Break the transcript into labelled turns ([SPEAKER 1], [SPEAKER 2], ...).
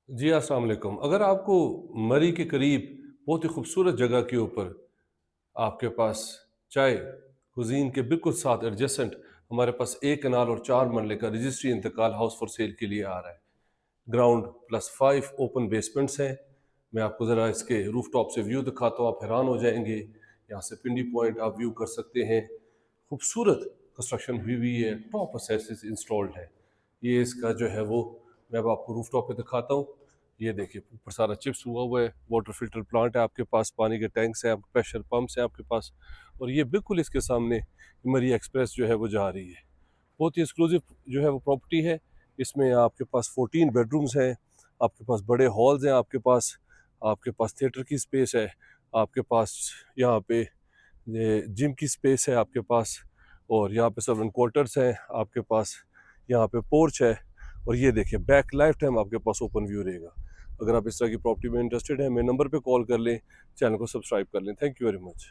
[SPEAKER 1] जी, अस्सलाम वालेकुम। अगर आपको मरी के करीब बहुत ही खूबसूरत जगह के ऊपर आपके पास चाय कुज़ीन के बिल्कुल साथ एडजेसेंट हमारे पास 1 कनाल और 4 मरले का रजिस्ट्री इंतकाल हाउस फॉर सेल के लिए आ रहा है। ग्राउंड प्लस 5 ओपन बेसमेंट्स हैं। मैं आपको ज़रा इसके रूफटॉप से व्यू दिखाता हूँ, आप हैरान हो जाएँगे। यहाँ से पिंडी पॉइंट आप व्यू कर सकते हैं। खूबसूरत कंस्ट्रक्शन हुई हुई है, टॉप असेसिस इंस्टॉल्ड है। ये इसका जो है वो मैं अब आपको रूफटॉप पे दिखाता हूँ। ये देखिए ऊपर सारा चिप्स हुआ हुआ है, वाटर फिल्टर प्लांट है आपके पास, पानी के टैंक्स हैं, प्रेशर पंप्स हैं आपके पास और ये बिल्कुल इसके सामने मरी एक्सप्रेस जो है वो जा रही है। बहुत ही एक्सक्लूसिव जो है वो प्रॉपर्टी है। इसमें आपके पास 14 बेडरूम्स हैं, आपके पास बड़े हॉल्स हैं, आपके पास थिएटर की स्पेस है, आपके पास यहाँ पे ये जिम की स्पेस है आपके पास और यहाँ पे सर्वेंट क्वार्टर्स हैं आपके पास, यहाँ पे पोर्च है और ये देखिए बैक लाइफ टाइम आपके पास ओपन व्यू रहेगा। अगर आप इस तरह की प्रॉपर्टी में इंटरेस्टेड हैं, मेरे नंबर पे कॉल कर लें, चैनल को सब्सक्राइब कर लें। Thank you very much.